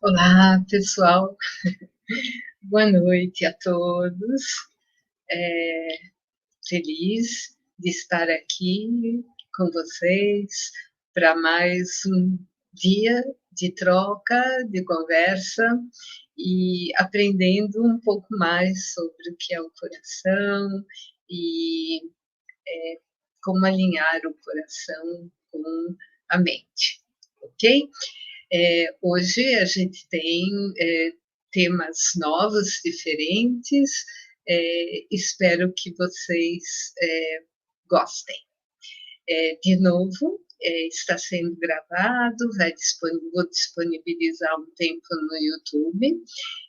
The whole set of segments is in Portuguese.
Olá, pessoal. Boa noite a todos. É, Feliz de estar aqui com vocês para mais um dia de troca, de conversa e aprendendo um pouco mais sobre o que é o coração e como alinhar o coração com a mente, ok? Hoje a gente tem temas novos, diferentes, espero que vocês gostem. De novo, está sendo gravado, vou disponibilizar um tempo no YouTube,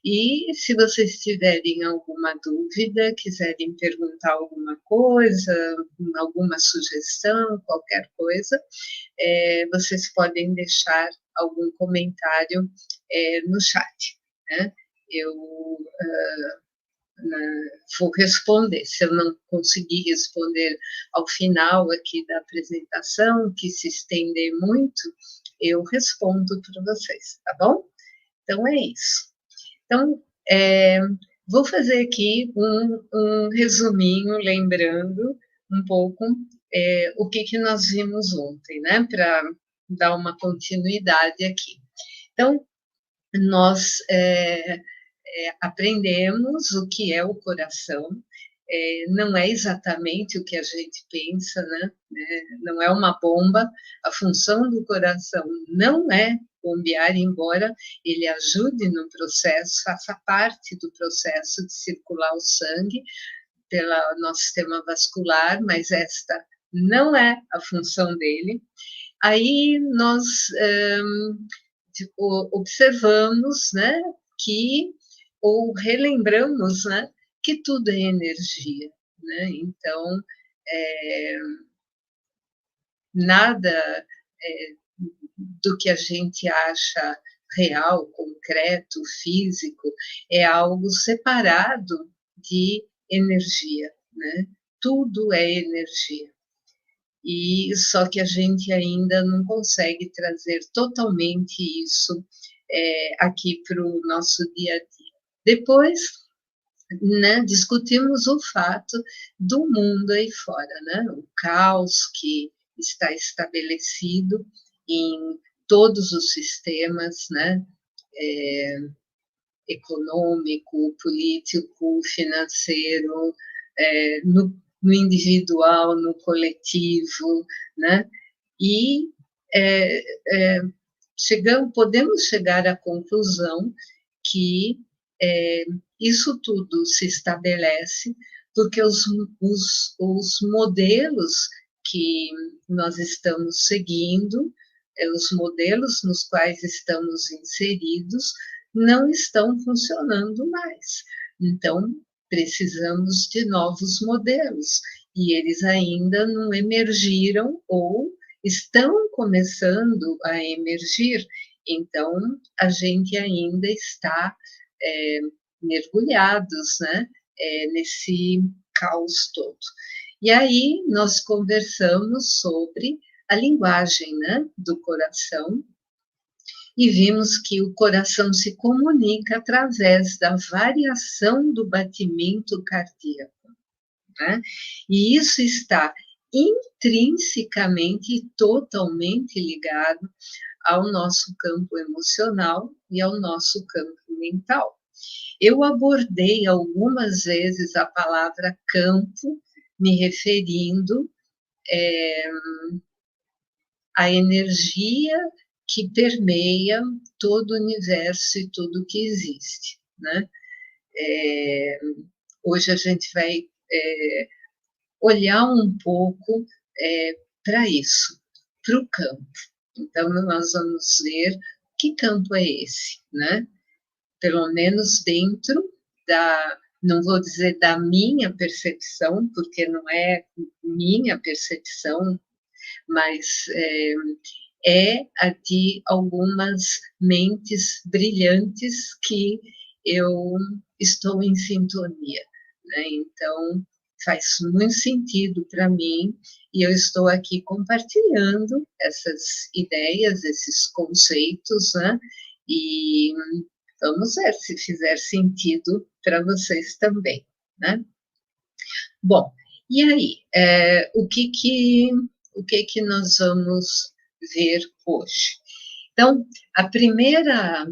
e se vocês tiverem alguma dúvida, quiserem perguntar alguma coisa, alguma sugestão, qualquer coisa, vocês podem deixar algum comentário no chat, né? Eu vou responder. Se eu não conseguir responder ao final aqui da apresentação, que se estender muito, eu respondo para vocês, tá bom? Então é isso. Então, vou fazer aqui um resuminho, lembrando um pouco o que nós vimos ontem, né? Para dar uma continuidade aqui. Então, nós aprendemos o que é o coração, não é exatamente o que a gente pensa, né? Não é uma bomba, a função do coração não é bombear, embora ele ajude no processo, faça parte do processo de circular o sangue pelo nosso sistema vascular, mas esta não é a função dele. Aí nós observamos, né, que, ou relembramos, né, que tudo é energia, né? Então, é, nada do que a gente acha real, concreto, físico, é algo separado de energia, né? Tudo é energia. E só que a gente ainda não consegue trazer totalmente isso aqui para o nosso dia a dia. Depois, né, discutimos o fato do mundo aí fora, né, o caos que está estabelecido em todos os sistemas, né, econômico, político, financeiro, no individual, no coletivo, né? E podemos chegar à conclusão que isso tudo se estabelece porque os modelos que nós estamos seguindo, os modelos nos quais estamos inseridos, não estão funcionando mais. Então, precisamos de novos modelos, e eles ainda não emergiram ou estão começando a emergir, então a gente ainda está mergulhados, né, nesse caos todo. E aí nós conversamos sobre a linguagem, né, do coração, e vimos que o coração se comunica através da variação do batimento cardíaco, né? E isso está intrinsecamente e totalmente ligado ao nosso campo emocional e ao nosso campo mental. Eu abordei algumas vezes a palavra campo, me referindo à energia que permeia todo o universo e tudo que existe, né? Hoje a gente vai olhar um pouco para isso, para o campo. Então, nós vamos ver que campo é esse, né? Pelo menos dentro da, não vou dizer da minha percepção, porque não é minha percepção, mas a de algumas mentes brilhantes que eu estou em sintonia, né? Então, faz muito sentido para mim, e eu estou aqui compartilhando essas ideias, esses conceitos, né? E vamos ver se fizer sentido para vocês também, né? Bom, e aí, o que que nós vamos ver hoje? Então, a primeira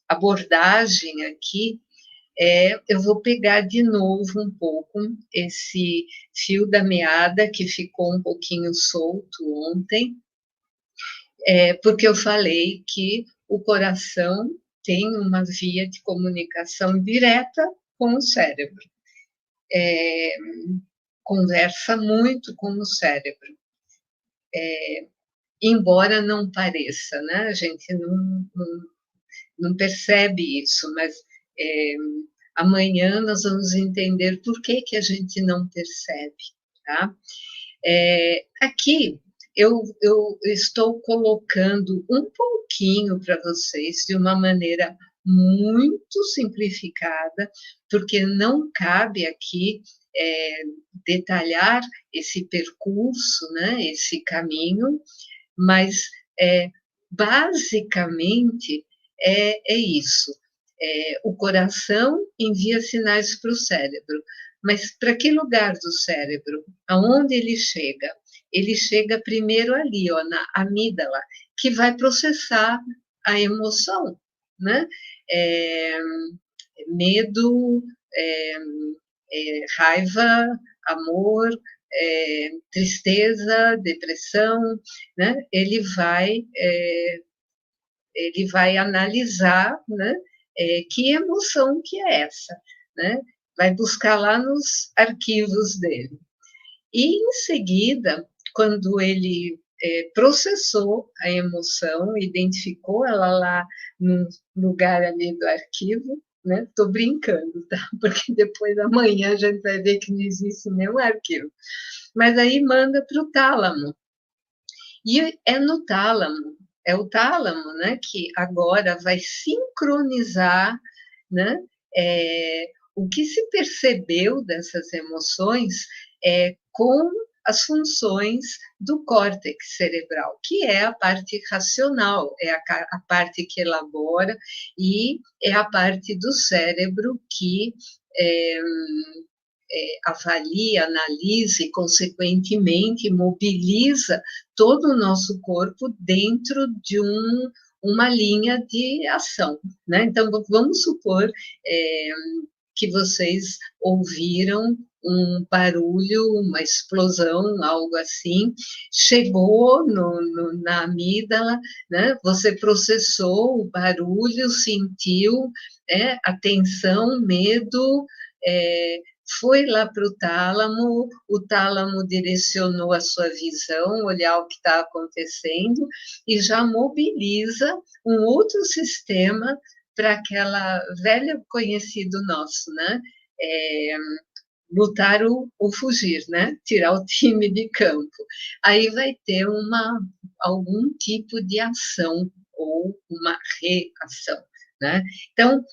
abordagem aqui eu vou pegar de novo um pouco esse fio da meada que ficou um pouquinho solto ontem, porque eu falei que o coração tem uma via de comunicação direta com o cérebro. Conversa muito com o cérebro, embora não pareça, né? A gente não percebe isso, mas é, amanhã nós vamos entender por que que a gente não percebe, tá? Aqui eu estou colocando um pouquinho para vocês de uma maneira muito simplificada, porque não cabe aqui detalhar esse percurso, né, esse caminho, mas basicamente é isso. O coração envia sinais para o cérebro, mas para que lugar do cérebro? Aonde ele chega? Ele chega primeiro ali, ó, na amígdala, que vai processar a emoção, né? É, medo, é, raiva, amor, tristeza, depressão, né? Ele vai analisar, né? Que emoção que é essa, né? Vai buscar lá nos arquivos dele. E em seguida, quando ele processou a emoção, identificou ela lá no lugar ali do arquivo, né? Estou brincando, tá? Porque depois amanhã a gente vai ver que não existe nenhum arquivo. Mas aí manda para o tálamo. E é no tálamo, é o tálamo, né, que agora vai sincronizar, né, o que se percebeu dessas emoções com as funções do córtex cerebral, que é a parte racional, é a parte que elabora e é a parte do cérebro que é, avalia, analisa e, consequentemente, mobiliza todo o nosso corpo dentro de uma linha de ação, né? Então, vamos supor que vocês ouviram um barulho, uma explosão, algo assim, chegou na amígdala, né? Você processou o barulho, sentiu a tensão, medo, foi lá para o tálamo direcionou a sua visão, olhar o que está acontecendo, e já mobiliza um outro sistema para aquela velha conhecido nosso, né? Lutar ou fugir, né? Tirar o time de campo. Aí vai ter algum tipo de ação ou uma reação, né? Então,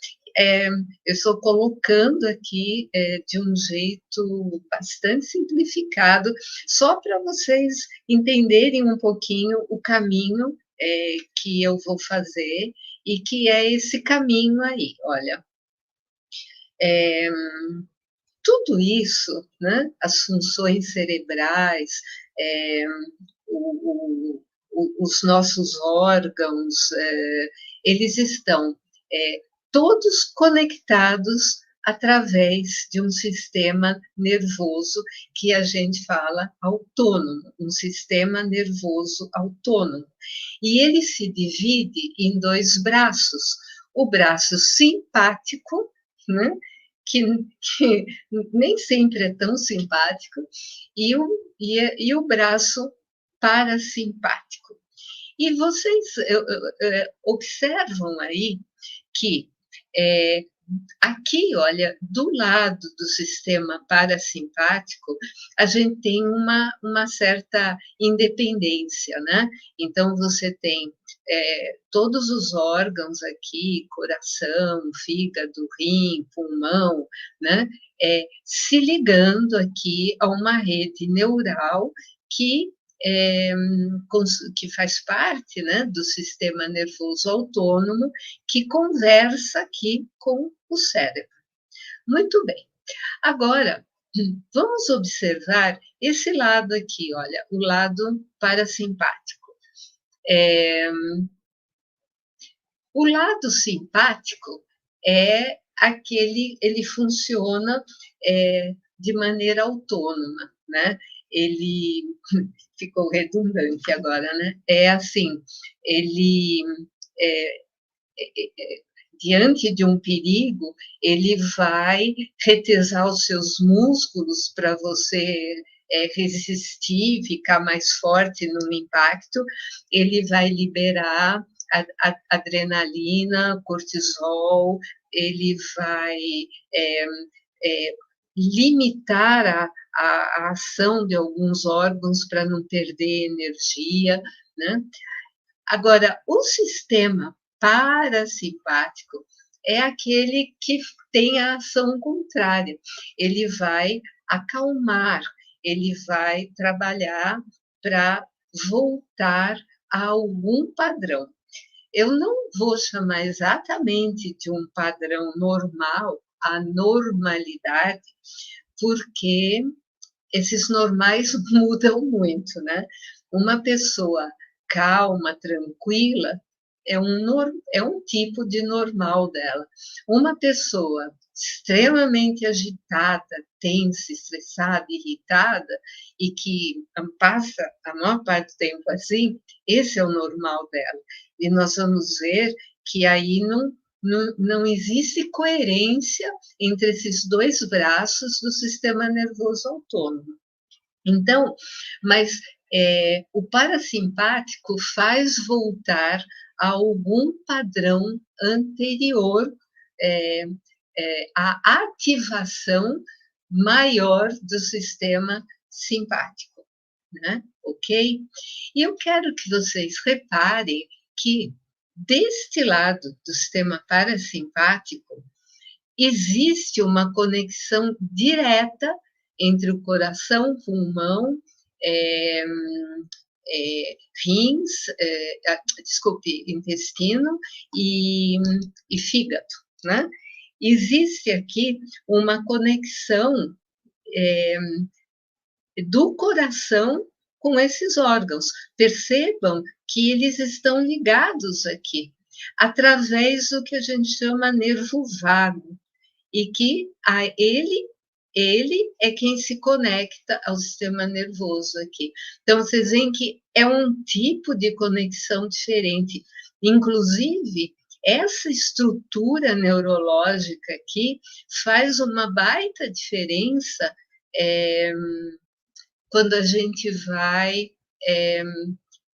eu estou colocando aqui de um jeito bastante simplificado, só para vocês entenderem um pouquinho o caminho que eu vou fazer, e que é esse caminho aí, olha. Tudo isso, né, as funções cerebrais, é, os nossos órgãos, eles estão todos conectados através de um sistema nervoso que a gente fala autônomo, um sistema nervoso autônomo. E ele se divide em dois braços: o braço simpático, né, que, que nem sempre é tão simpático, e o braço parasimpático. E vocês observam aí que aqui, olha, do lado do sistema parasimpático, a gente tem uma certa independência, né? Então, você tem todos os órgãos aqui, coração, fígado, rim, pulmão, né? Se ligando aqui a uma rede neural que que faz parte, né, do sistema nervoso autônomo, que conversa aqui com o cérebro. Muito bem. Agora, vamos observar esse lado aqui, olha, o lado parasimpático. O lado simpático é aquele, ele funciona de maneira autônoma, né? Ele ficou redundante agora, né? É assim, ele diante de um perigo, ele vai retesar os seus músculos para você resistir, ficar mais forte no impacto, ele vai liberar adrenalina, cortisol, ele vai limitar a ação de alguns órgãos para não perder energia, né? Agora, o sistema parasimpático é aquele que tem a ação contrária. Ele vai acalmar, ele vai trabalhar para voltar a algum padrão. Eu não vou chamar exatamente de um padrão normal, a normalidade, porque esses normais mudam muito, né? Uma pessoa calma, tranquila, é um tipo de normal dela. Uma pessoa extremamente agitada, tensa, estressada, irritada, e que passa a maior parte do tempo assim, esse é o normal dela. E nós vamos ver que aí não existe coerência entre esses dois braços do sistema nervoso autônomo. Então, mas o parasimpático faz voltar a algum padrão anterior à ativação maior do sistema simpático, né? Ok? E eu quero que vocês reparem que deste lado do sistema parasimpático existe uma conexão direta entre o coração, pulmão, rins, desculpe, intestino e fígado, né? Existe aqui uma conexão do coração com esses órgãos. Percebam que eles estão ligados aqui, através do que a gente chama nervo vago, e que ele é quem se conecta ao sistema nervoso aqui. Então, vocês veem que é um tipo de conexão diferente. Inclusive, essa estrutura neurológica aqui faz uma baita diferença quando a gente vai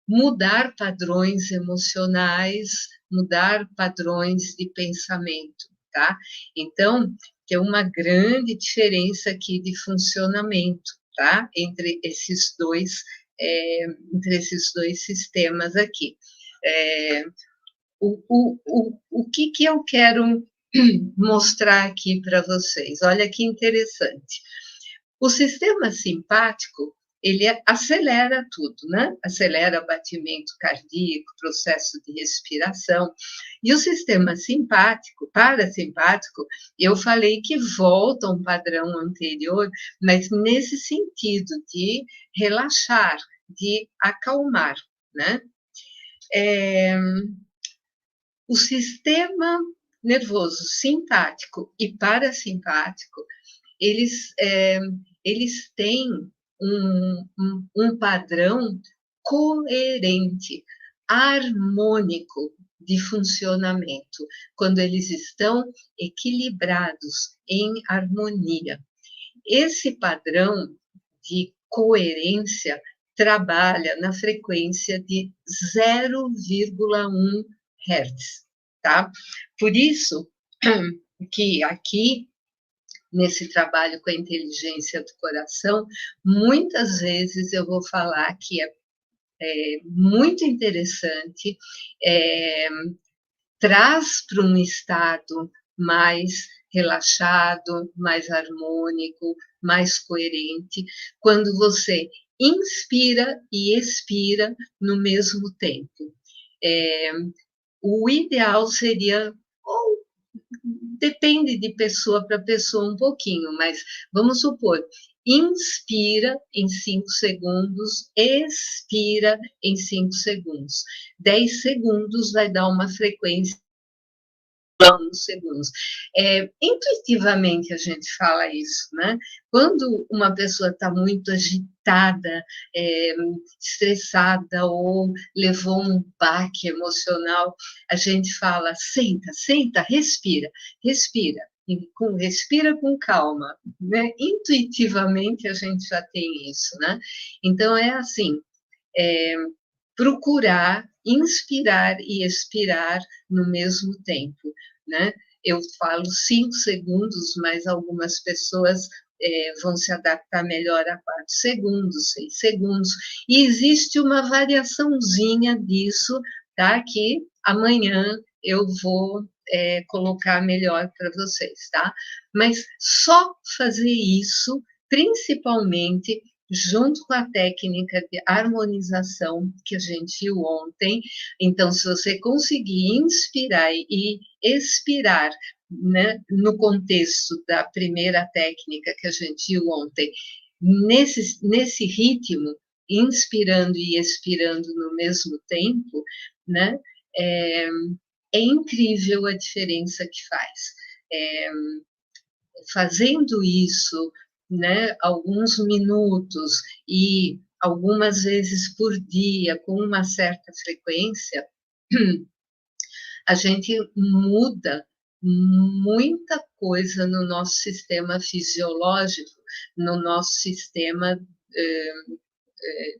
mudar padrões emocionais, mudar padrões de pensamento, tá? Então, tem uma grande diferença aqui de funcionamento, tá? Entre esses dois sistemas aqui. O que eu quero mostrar aqui para vocês? Olha que interessante. O sistema simpático, ele acelera tudo, né? Acelera batimento cardíaco, processo de respiração. E o sistema simpático, parasimpático, eu falei que volta a um padrão anterior, mas nesse sentido de relaxar, de acalmar, né? O sistema nervoso simpático e parasimpático, eles têm um padrão coerente, harmônico de funcionamento, quando eles estão equilibrados, em harmonia. Esse padrão de coerência trabalha na frequência de 0,1 Hz, tá? Por isso que aqui, nesse trabalho com a inteligência do coração, muitas vezes eu vou falar que é muito interessante, traz para um estado mais relaxado, mais harmônico, mais coerente, quando você inspira e expira no mesmo tempo. O ideal seria, ou depende de pessoa para pessoa um pouquinho, mas vamos supor, inspira em 5 segundos, expira em 5 segundos. 10 segundos vai dar uma frequência segundos. Intuitivamente a gente fala isso, né? Quando uma pessoa está muito agitada, estressada ou levou um baque emocional, a gente fala, senta, senta, respira, respira. Respira com calma, né? Intuitivamente a gente já tem isso, né? Então é assim, procurar inspirar e expirar no mesmo tempo, né? Eu falo 5 segundos, mas algumas pessoas vão se adaptar melhor a 4 segundos, 6 segundos, e existe uma variaçãozinha disso, tá? Que amanhã eu vou colocar melhor para vocês, tá? Mas só fazer isso, principalmente junto com a técnica de harmonização que a gente viu ontem. Então, se você conseguir inspirar e expirar, né, no contexto da primeira técnica que a gente viu ontem, nesse ritmo, inspirando e expirando no mesmo tempo, né, é incrível a diferença que faz. Fazendo isso, né, alguns minutos e algumas vezes por dia, com uma certa frequência, a gente muda muita coisa no nosso sistema fisiológico, no nosso sistema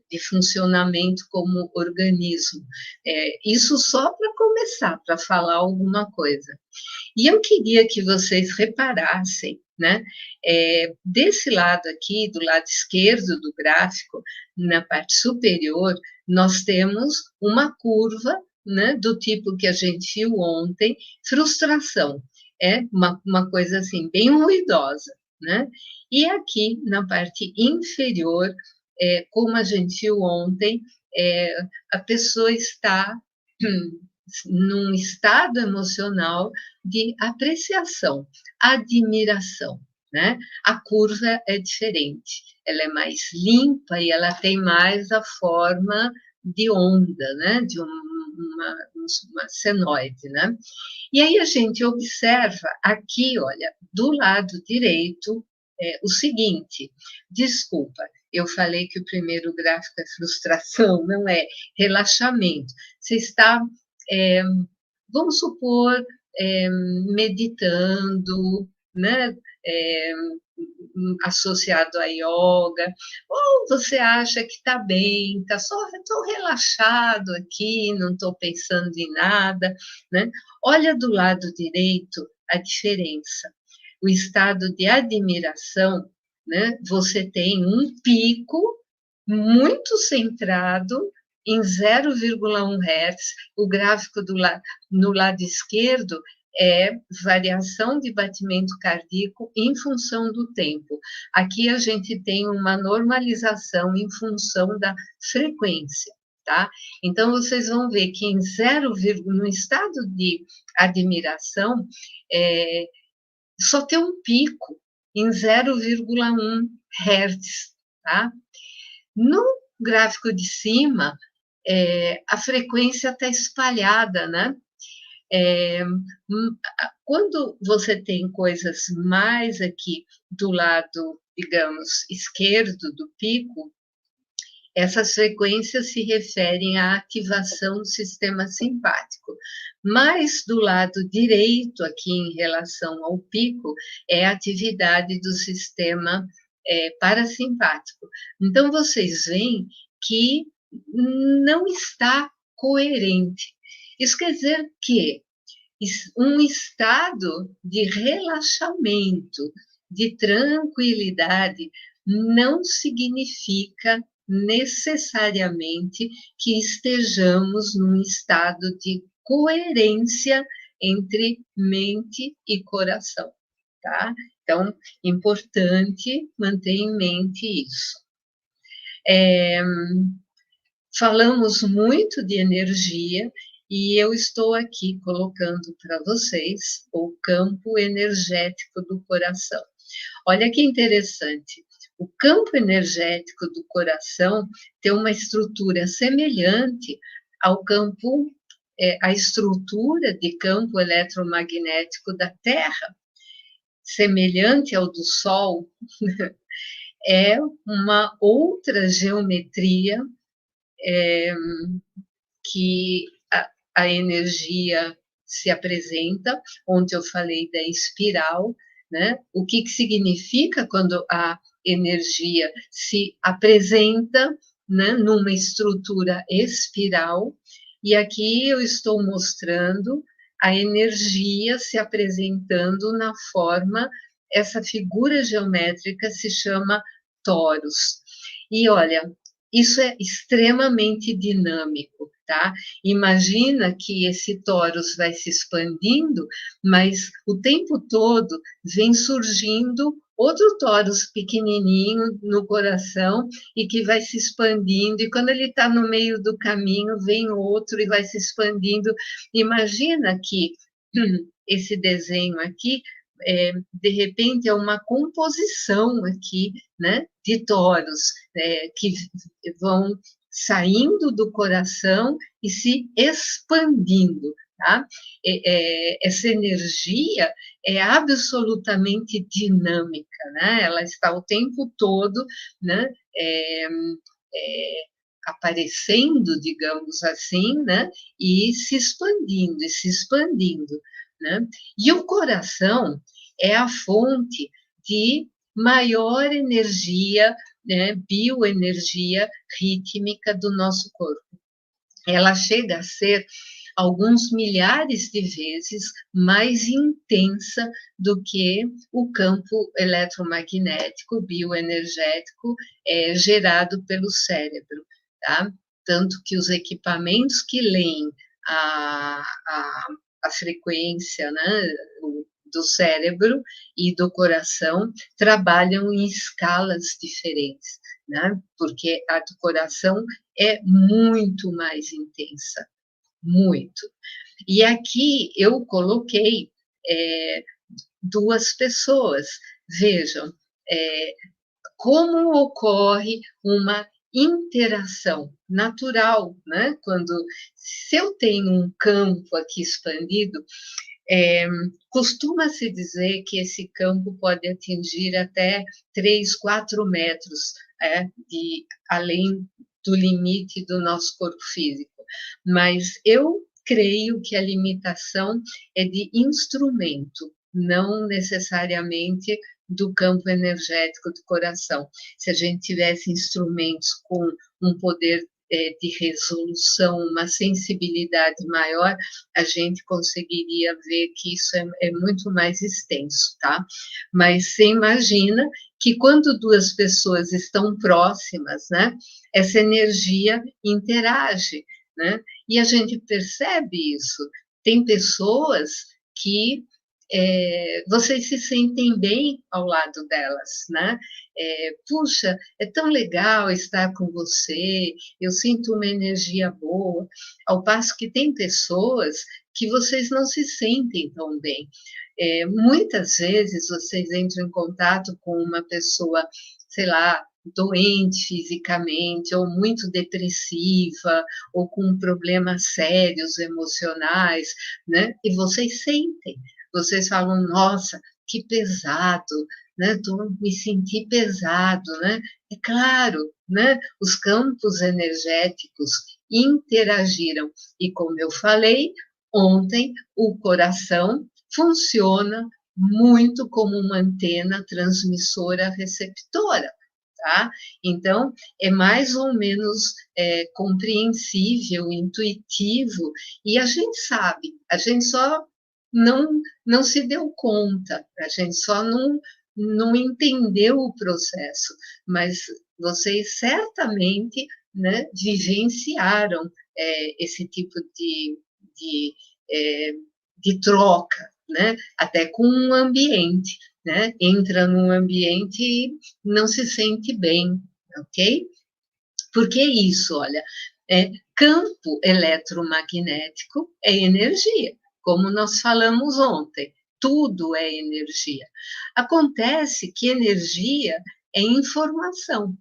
de funcionamento como organismo. Isso só para começar, para falar alguma coisa. E eu queria que vocês reparassem, né? Desse lado aqui, do lado esquerdo do gráfico, na parte superior, nós temos uma curva, né, do tipo que a gente viu ontem, frustração. É uma coisa assim, bem ruidosa, né? E aqui, na parte inferior, como a gente viu ontem, a pessoa está num estado emocional de apreciação, admiração, né? A curva é diferente, ela é mais limpa e ela tem mais a forma de onda, né? De uma senoide, né? E aí a gente observa aqui, olha, do lado direito, o seguinte, desculpa, eu falei que o primeiro gráfico é frustração, não é relaxamento. Você está, vamos supor, meditando, né? Associado a yoga, ou você acha que está bem, está só estou relaxado aqui, não estou pensando em nada, né? Olha do lado direito a diferença. O estado de admiração, né? Você tem um pico muito centrado em 0,1 Hz, o gráfico no lado esquerdo é variação de batimento cardíaco em função do tempo. Aqui a gente tem uma normalização em função da frequência, tá? Então, vocês vão ver que em no estado de admiração, só tem um pico em 0,1 Hz, tá? No gráfico de cima, a frequência está espalhada, né? Quando você tem coisas mais aqui do lado, digamos, esquerdo do pico, essas frequências se referem à ativação do sistema simpático. Mas do lado direito, aqui em relação ao pico, é a atividade do sistema parasimpático. Então, vocês veem que não está coerente. Isso quer dizer que um estado de relaxamento, de tranquilidade, não significa necessariamente que estejamos num estado de coerência entre mente e coração, tá? Então, importante manter em mente isso. É, falamos muito de energia e eu estou aqui colocando para vocês o campo energético do coração. Olha que interessante. O campo energético do coração tem uma estrutura semelhante ao campo, a estrutura de campo eletromagnético da Terra, semelhante ao do Sol. É uma outra geometria que a energia se apresenta, onde eu falei da espiral, né? O que significa quando a energia se apresenta, né, numa estrutura espiral, e aqui eu estou mostrando a energia se apresentando na forma, essa figura geométrica se chama toros. E olha, isso é extremamente dinâmico, tá? Imagina que esse torus vai se expandindo, mas o tempo todo vem surgindo outro torus pequenininho no coração e que vai se expandindo, e quando ele está no meio do caminho, vem outro e vai se expandindo. Imagina que esse desenho aqui, de repente, é uma composição aqui, né, de toros, que vão saindo do coração e se expandindo, tá? Essa energia é absolutamente dinâmica, né? Ela está o tempo todo, né? Aparecendo, digamos assim, né? E se expandindo, e se expandindo, né? E o coração é a fonte de maior energia, né, bioenergia rítmica do nosso corpo. Ela chega a ser alguns milhares de vezes mais intensa do que o campo eletromagnético, bioenergético, gerado pelo cérebro, tá? Tanto que os equipamentos que leem a, a, a frequência, né, do cérebro e do coração trabalham em escalas diferentes, né? Porque a do coração é muito mais intensa, muito. E aqui eu coloquei duas pessoas. Vejam, como ocorre uma interação natural, né? Quando, se eu tenho um campo aqui expandido, costuma-se dizer que esse campo pode atingir até 3, 4 metros, além do limite do nosso corpo físico. Mas eu creio que a limitação é de instrumento, não necessariamente do campo energético do coração. Se a gente tivesse instrumentos com um poder de resolução, uma sensibilidade maior, a gente conseguiria ver que isso é muito mais extenso, tá? Mas você imagina que quando duas pessoas estão próximas, né, essa energia interage, né? E a gente percebe isso. Tem pessoas que vocês se sentem bem ao lado delas, né? Puxa, é tão legal estar com você, eu sinto uma energia boa, ao passo que tem pessoas que vocês não se sentem tão bem. Muitas vezes vocês entram em contato com uma pessoa, sei lá, doente fisicamente, ou muito depressiva, ou com problemas sérios emocionais, né? E vocês sentem. Vocês falam, nossa, que pesado, né? Me senti pesado, né? É claro, né? Os campos energéticos interagiram. E como eu falei ontem, o coração funciona muito como uma antena transmissora receptora. Tá? Então, é mais ou menos compreensível, intuitivo, e a gente sabe, a gente só não se deu conta, a gente só não entendeu o processo, mas vocês certamente, né, vivenciaram esse tipo de, é, de troca, né, até com o ambiente, né, entra num ambiente e não se sente bem, ok? Porque isso, olha, campo eletromagnético é energia, como nós falamos ontem, tudo é energia. Acontece que energia é informação,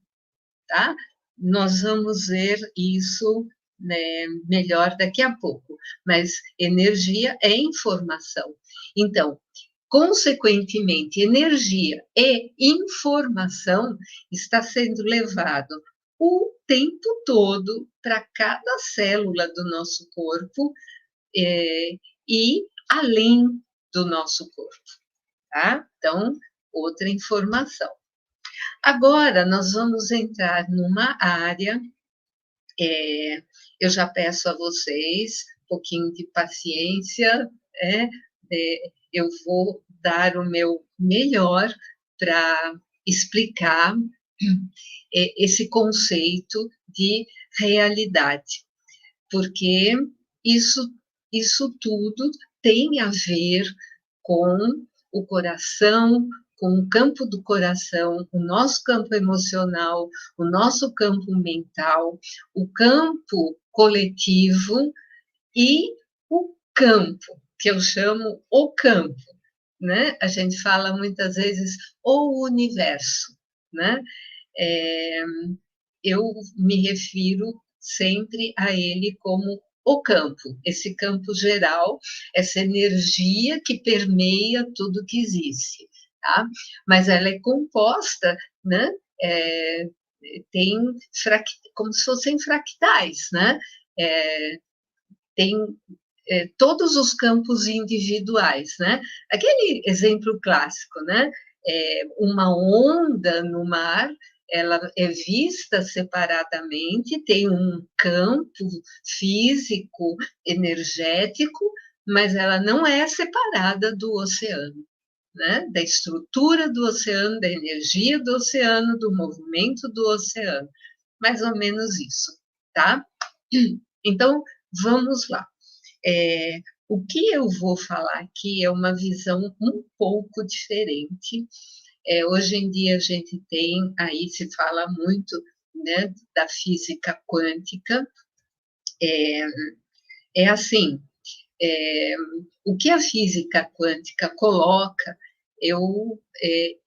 tá? Nós vamos ver isso, né, melhor daqui a pouco, mas energia é informação. Então, consequentemente, energia e informação está sendo levado o tempo todo para cada célula do nosso corpo, e além do nosso corpo, tá? Então, outra informação. Agora, nós vamos entrar numa área, eu já peço a vocês um pouquinho de paciência, eu vou dar o meu melhor para explicar esse conceito de realidade, porque isso, isso tudo tem a ver com o coração, com o campo do coração, o nosso campo emocional, o nosso campo mental, o campo coletivo e o campo, que eu chamo o campo, né? A gente fala muitas vezes o universo, né? É, eu me refiro sempre a ele como o campo, esse campo geral, essa energia que permeia tudo que existe, tá? Mas ela é composta, né? É, tem como se fossem fractais, né? É, tem todos os campos individuais, né? Aquele exemplo clássico, né? Uma onda no mar, ela é vista separadamente, tem um campo físico, energético, mas ela não é separada do oceano, né? Da estrutura do oceano, da energia do oceano, do movimento do oceano. Mais ou menos isso, tá? Então, vamos lá. O que eu vou falar aqui é uma visão um pouco diferente. Hoje em dia a gente tem, aí se fala muito, né, da física quântica. É assim, o que a física quântica coloca, eu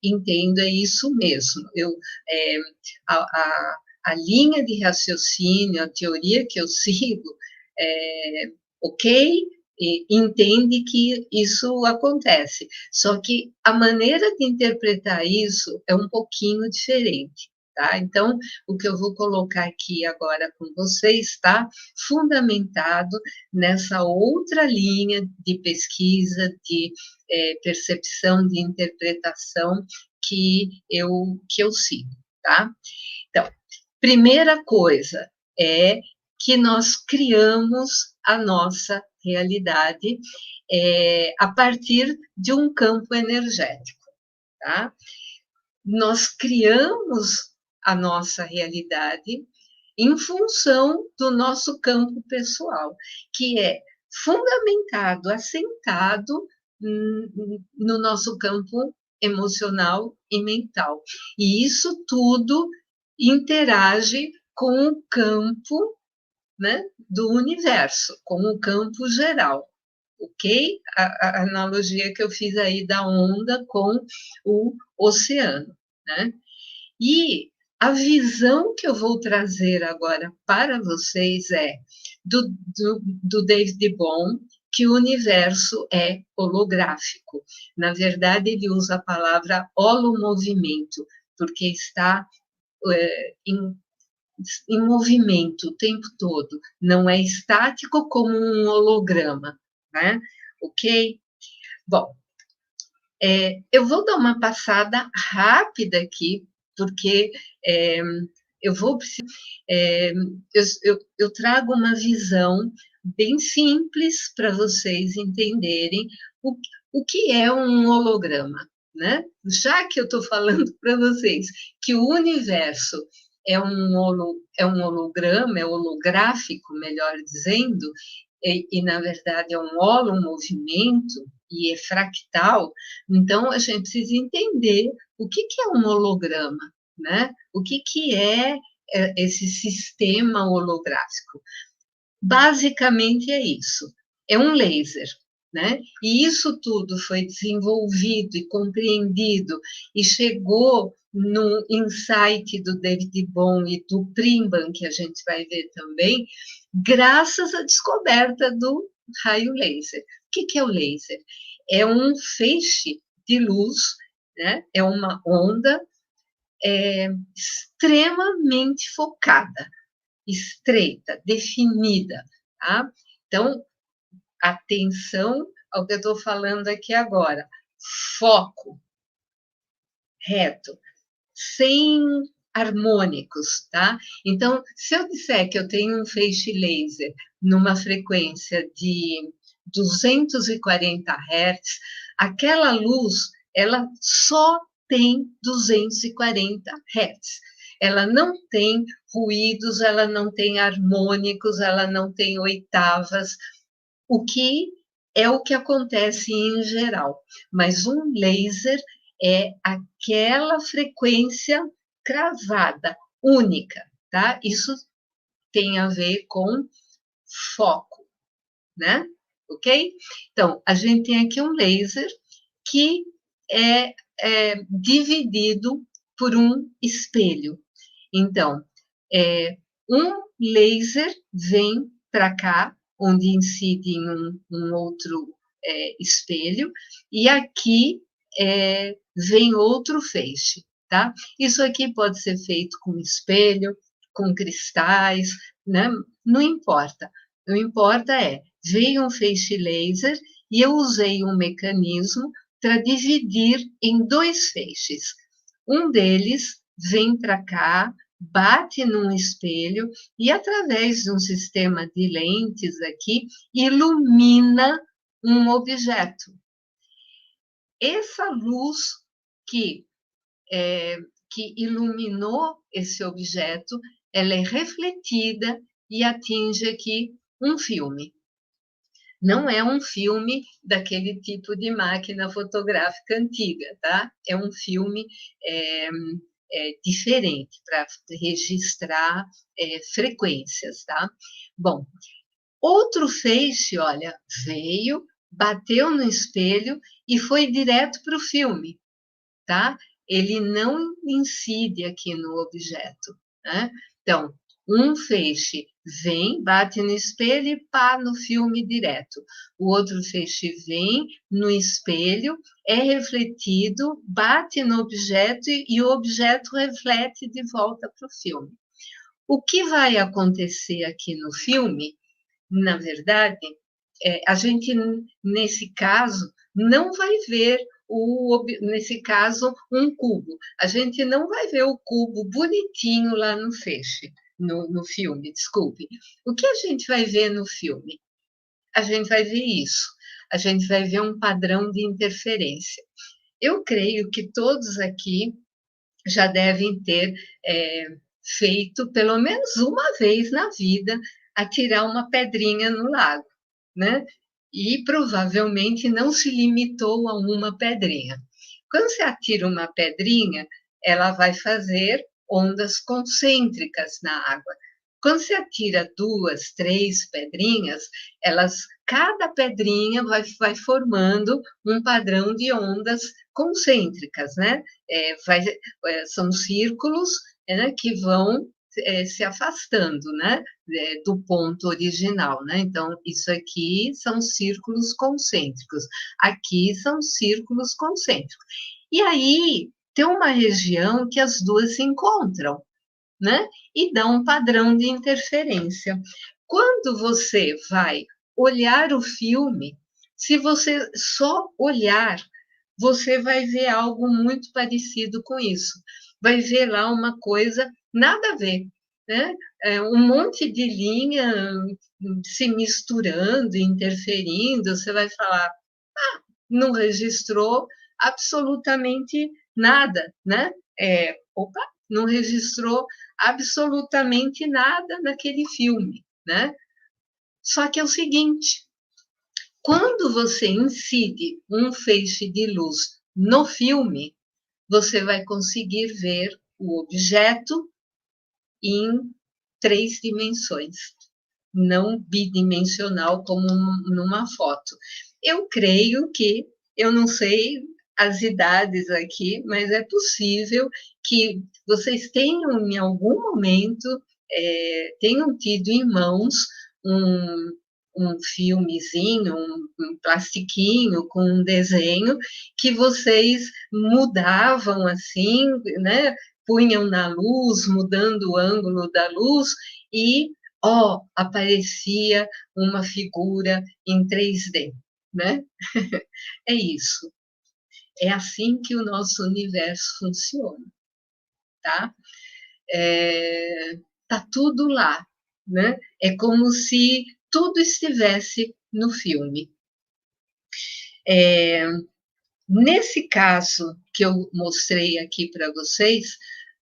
entendo, é isso mesmo. A linha de raciocínio, a teoria que eu sigo, ok, entende que isso acontece, só que a maneira de interpretar isso é um pouquinho diferente, tá? Então, o que eu vou colocar aqui agora com vocês está fundamentado nessa outra linha de pesquisa, de percepção, de interpretação que eu sigo, tá? Então, primeira coisa é que nós criamos a nossa realidade a partir de um campo energético, tá? Nós criamos a nossa realidade em função do nosso campo pessoal, que é fundamentado, assentado no nosso campo emocional e mental. E isso tudo interage com o campo, né, do universo, com o campo geral, ok? A analogia que eu fiz aí da onda com o oceano, né? E a visão que eu vou trazer agora para vocês é do David Bohm, que o universo é holográfico. Na verdade, ele usa a palavra holomovimento, porque está em movimento o tempo todo, não é estático como um holograma, né? Ok? Bom, eu vou dar uma passada rápida aqui, porque eu vou eu trago uma visão bem simples para vocês entenderem o que é um holograma, né? Já que eu estou falando para vocês que o universo é um holograma, é holográfico, melhor dizendo, na verdade é um holomovimento e é fractal, então a gente precisa entender o que é um holograma, né? O que é esse sistema holográfico? Basicamente é isso, é um laser, né? E isso tudo foi desenvolvido e compreendido e chegou no insight do David Bohm e do Primban, que a gente vai ver também, graças à descoberta do raio laser. O que é o laser? É um feixe de luz, né? É uma onda extremamente focada, estreita, definida, tá? Então, atenção ao que eu estou falando aqui agora. Foco reto, sem harmônicos, tá? Então, se eu disser que eu tenho um feixe laser numa frequência de 240 Hz, aquela luz, ela só tem 240 Hz. Ela não tem ruídos, ela não tem harmônicos, ela não tem oitavas, o que é o que acontece em geral. Mas um laser é aquela frequência cravada, única, tá? Isso tem a ver com foco, né? Ok? Então, a gente tem aqui um laser que é dividido por um espelho. Então, um laser vem para cá, onde incide em um outro espelho, e aqui vem outro feixe, tá? Isso aqui pode ser feito com espelho, com cristais, né? Não importa. O que importa veio um feixe laser e eu usei um mecanismo para dividir em dois feixes. Um deles vem para cá, bate num espelho e, através de um sistema de lentes aqui, ilumina um objeto. Essa luz que, que iluminou esse objeto, ela é refletida e atinge aqui um filme. Não é um filme daquele tipo de máquina fotográfica antiga, tá? É um filme diferente para registrar frequências, tá? Bom, outro feixe, olha, veio, bateu no espelho e foi direto para o filme, tá? Ele não incide aqui no objeto, né? Então, um feixe vem, bate no espelho e pá, no filme direto. O outro feixe vem no espelho, é refletido, bate no objeto e o objeto reflete de volta para o filme. O que vai acontecer aqui no filme, na verdade, a gente, nesse caso, não vai ver nesse caso, um cubo. A gente não vai ver o cubo bonitinho lá no feixe, no filme, desculpe. O que a gente vai ver no filme? A gente vai ver isso. A gente vai ver um padrão de interferência. Eu creio que todos aqui já devem ter feito, pelo menos uma vez na vida, atirar uma pedrinha no lago, né? E provavelmente não se limitou a uma pedrinha. Quando você atira uma pedrinha, ela vai fazer ondas concêntricas na água. Quando você atira 2, 3 pedrinhas, cada pedrinha vai formando um padrão de ondas concêntricas, né? São círculos, né, que vão se afastando, né, do ponto original, né? Então, isso aqui são círculos concêntricos, aqui são círculos concêntricos. E aí tem uma região que as duas se encontram, né? E dão um padrão de interferência. Quando você vai olhar o filme, se você só olhar, você vai ver algo muito parecido com isso. Vai ver lá uma coisa nada a ver, né? Um monte de linha se misturando, interferindo, você vai falar, não registrou absolutamente nada, né? Não registrou absolutamente nada naquele filme, né? Só que é o seguinte, quando você incide um feixe de luz no filme, você vai conseguir ver o objeto em 3 dimensões, não bidimensional como numa foto. Eu creio que, eu não sei as idades aqui, mas é possível que vocês tenham, em algum momento, tenham tido em mãos um filmezinho, um plastiquinho com um desenho que vocês mudavam assim, né? Punham na luz, mudando o ângulo da luz e, aparecia uma figura em 3D, né? É isso. É assim que o nosso universo funciona, tá? Tá tudo lá, né? É como se tudo estivesse no filme. Nesse caso que eu mostrei aqui para vocês,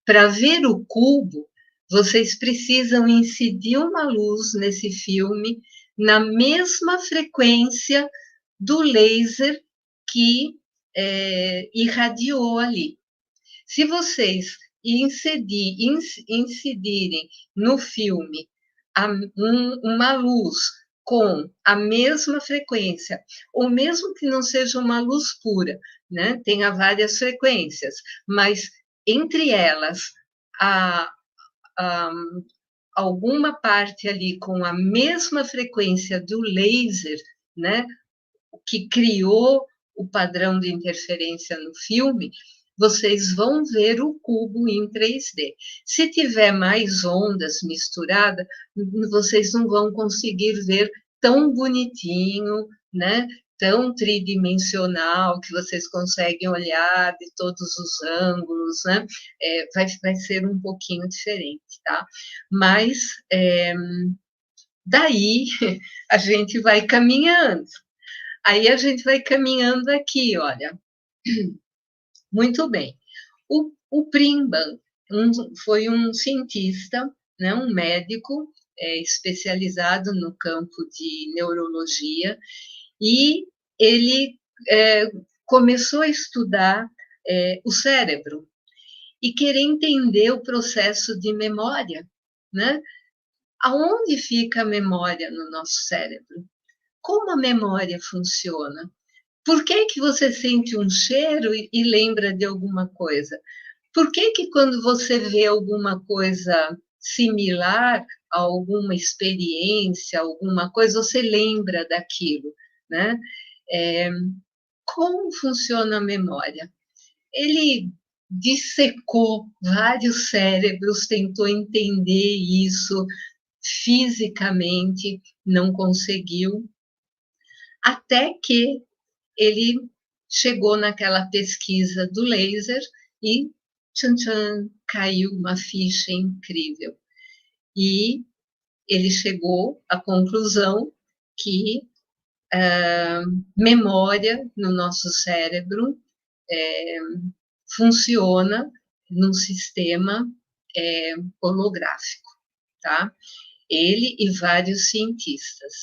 para ver o cubo, vocês precisam incidir uma luz nesse filme na mesma frequência do laser que irradiou ali. Se vocês incidirem no filme uma luz com a mesma frequência, ou mesmo que não seja uma luz pura, né? Tenha várias frequências, mas entre elas a, a, alguma parte ali com a mesma frequência do laser, né? Que criou o padrão de interferência no filme, vocês vão ver o cubo em 3D. Se tiver mais ondas misturadas, vocês não vão conseguir ver tão bonitinho, né? Tão tridimensional, que vocês conseguem olhar de todos os ângulos, né? Vai ser um pouquinho diferente, tá? Mas daí a gente vai caminhando. Aí a gente vai caminhando aqui, olha. Muito bem. O Primban foi um cientista, né, um médico especializado no campo de neurologia, e ele começou a estudar o cérebro e querer entender o processo de memória, né? Aonde fica a memória no nosso cérebro? Como a memória funciona? Por que que você sente um cheiro e lembra de alguma coisa? Por que que quando você vê alguma coisa similar a alguma experiência, alguma coisa, você lembra daquilo, né? Como funciona a memória? Ele dissecou vários cérebros, tentou entender isso fisicamente, não conseguiu, até que ele chegou naquela pesquisa do laser e tchan, tchan, caiu uma ficha incrível. E ele chegou à conclusão que memória no nosso cérebro funciona num sistema holográfico, tá? Ele e vários cientistas.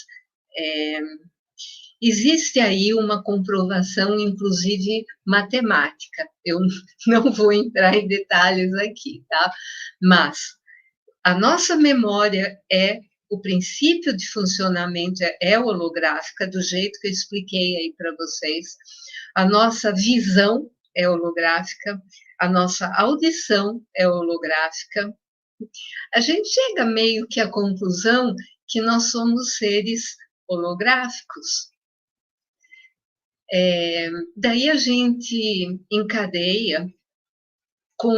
Existe aí uma comprovação, inclusive matemática. Eu não vou entrar em detalhes aqui, tá? Mas a nossa memória o princípio de funcionamento é holográfica, do jeito que eu expliquei aí para vocês. A nossa visão é holográfica, a nossa audição é holográfica. A gente chega meio que à conclusão que nós somos seres holográficos. Daí a gente encadeia com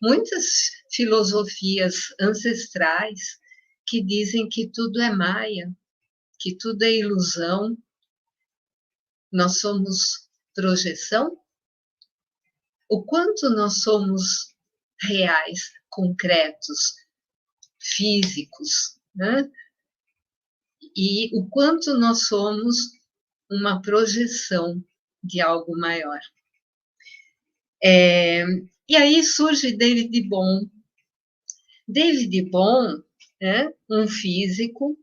muitas filosofias ancestrais que dizem que tudo é maia, que tudo é ilusão. Nós somos projeção? O quanto nós somos reais, concretos, físicos, né? E o quanto nós somos uma projeção de algo maior. E aí surge David Bohm. David Bohm, um físico,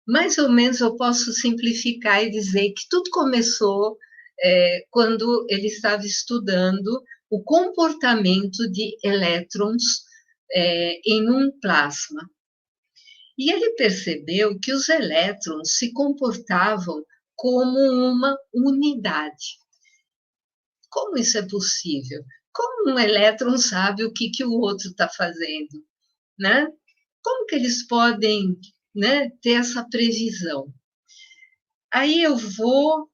mais ou menos eu posso simplificar e dizer que tudo começou quando ele estava estudando o comportamento de elétrons em um plasma. E ele percebeu que os elétrons se comportavam como uma unidade. Como isso é possível? Como um elétron sabe o que o outro está fazendo, né? Como que eles podem, né, ter essa previsão? Aí eu vou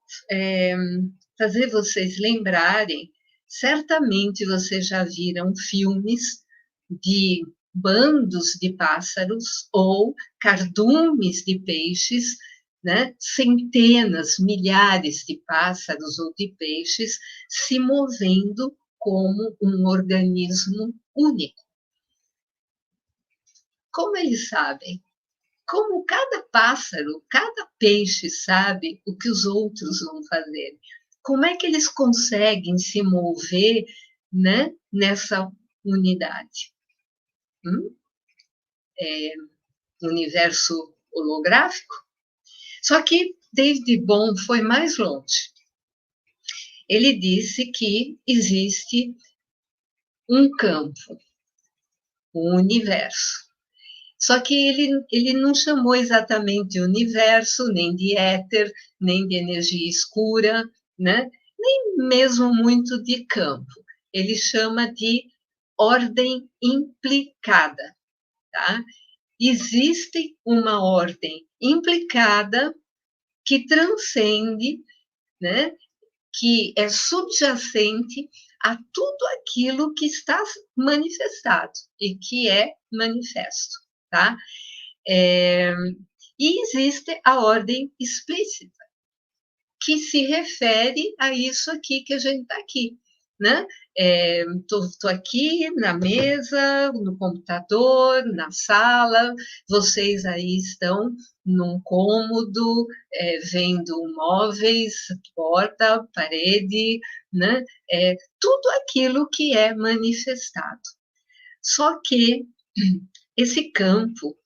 fazer vocês lembrarem, certamente vocês já viram filmes de bandos de pássaros ou cardumes de peixes, né? Centenas, milhares de pássaros ou de peixes se movendo como um organismo único. Como eles sabem? Como cada pássaro, cada peixe sabe o que os outros vão fazer. Como é que eles conseguem se mover, né, nessa unidade? Universo holográfico? Só que David Bohm foi mais longe. Ele disse que existe um campo, um universo. Só que ele não chamou exatamente de universo, nem de éter, nem de energia escura, né? Nem mesmo muito de campo. Ele chama de ordem implicada, tá? Existe uma ordem implicada que transcende, né? Que é subjacente a tudo aquilo que está manifestado e que é manifesto, tá? E existe a ordem explícita, que se refere a isso aqui que a gente está aqui, né? Estou aqui na mesa, no computador, na sala, vocês aí estão num cômodo, vendo móveis, porta, parede, né? Tudo aquilo que é manifestado. Só que esse campo,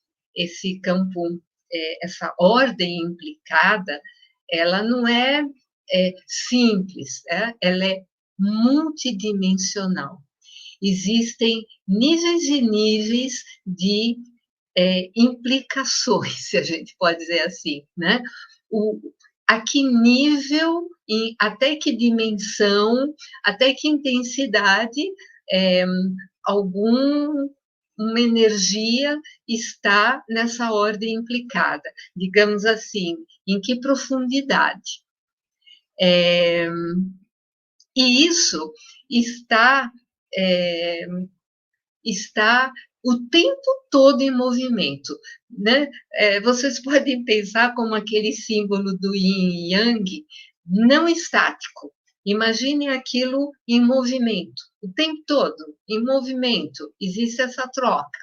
essa ordem implicada, ela não é simples, ela é multidimensional. Existem níveis e níveis de implicações, se a gente pode dizer assim, né? A que nível, até que dimensão, até que intensidade uma energia está nessa ordem implicada, digamos assim, em que profundidade. E isso está o tempo todo em movimento, né? Vocês podem pensar como aquele símbolo do yin e yang, não estático. Imagine aquilo em movimento, o tempo todo, em movimento, existe essa troca.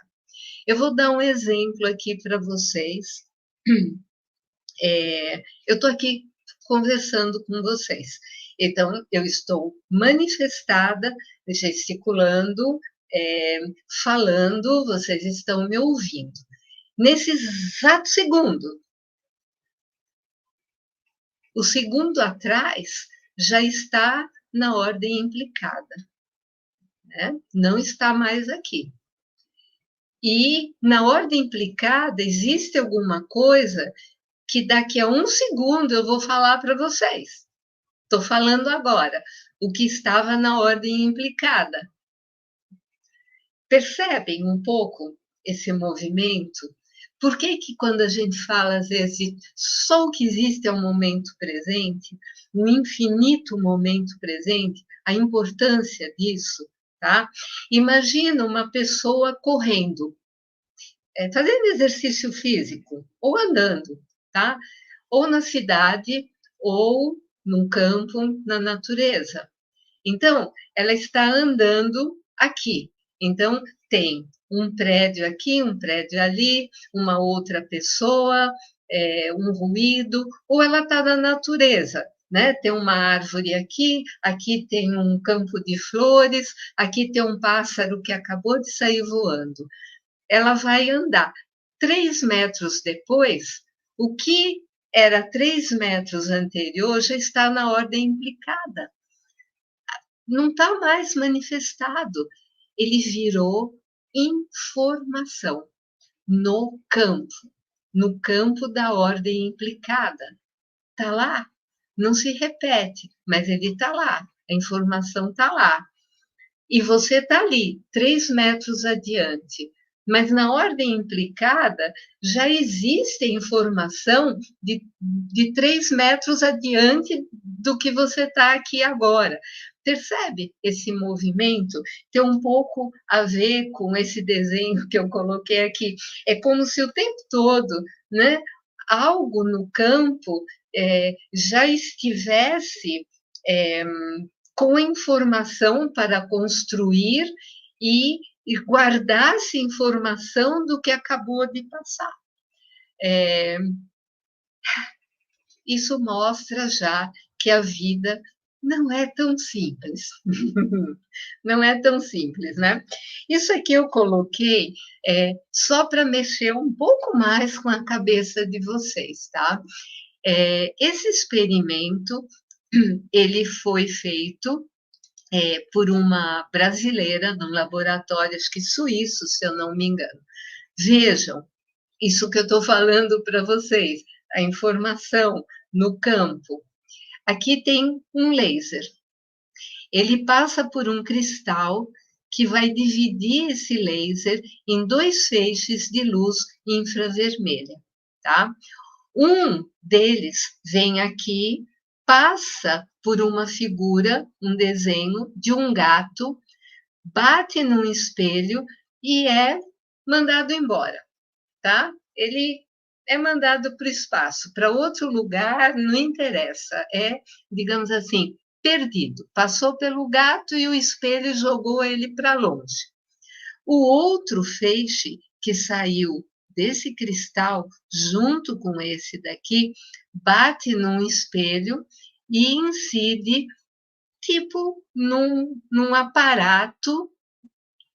Eu vou dar um exemplo aqui para vocês. Eu estou aqui conversando com vocês. Então, eu estou manifestada, gesticulando, falando, vocês estão me ouvindo. Nesse exato segundo, o segundo atrás já está na ordem implicada, né? Não está mais aqui. E na ordem implicada existe alguma coisa que daqui a um segundo eu vou falar para vocês. Estou falando agora o que estava na ordem implicada. Percebem um pouco esse movimento? Por que quando a gente fala, às vezes, só o que existe é o momento presente, o infinito momento presente, a importância disso, tá? Imagina uma pessoa correndo, fazendo exercício físico, ou andando, tá? Ou na cidade, ou num campo, na natureza. Então, ela está andando aqui. Então, tem um prédio aqui, um prédio ali, uma outra pessoa, um ruído, ou ela está na natureza, né? Tem uma árvore aqui, aqui tem um campo de flores, aqui tem um pássaro que acabou de sair voando. Ela vai andar. 3 metros depois, o que era 3 metros anterior já está na ordem implicada. não está mais manifestado. Ele virou informação no campo da ordem implicada. Está lá, não se repete, mas ele está lá, a informação está lá. E você está ali, 3 metros adiante. Mas na ordem implicada, já existe informação de 3 metros adiante do que você está aqui agora. Percebe esse movimento? Tem um pouco a ver com esse desenho que eu coloquei aqui. É como se o tempo todo, né, algo no campo já estivesse com informação para construir e guardar-se informação do que acabou de passar. Isso mostra já que a vida não é tão simples. Não é tão simples, né? Isso aqui eu coloquei só para mexer um pouco mais com a cabeça de vocês, tá? Esse experimento, ele foi feito por uma brasileira, num laboratório, acho que suíço, se eu não me engano. Vejam, isso que eu estou falando para vocês, a informação no campo. Aqui tem um laser. Ele passa por um cristal que vai dividir esse laser em 2 feixes de luz infravermelha, tá? Um deles vem aqui, passa por uma figura, um desenho de um gato, bate num espelho e é mandado embora, tá? Ele é mandado para o espaço, para outro lugar, não interessa, digamos assim, perdido. Passou pelo gato e o espelho jogou ele para longe. O outro feixe que saiu desse cristal, junto com esse daqui, bate num espelho e incide, tipo, num aparato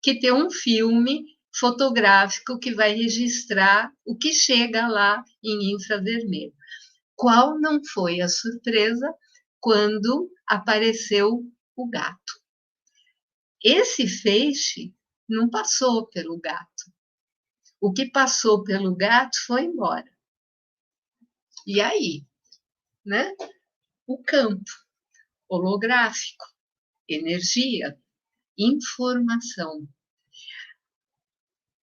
que tem um filme fotográfico que vai registrar o que chega lá em infravermelho. Qual não foi a surpresa quando apareceu o gato? Esse feixe não passou pelo gato. O que passou pelo gato foi embora. E aí, né? O campo holográfico, energia, informação.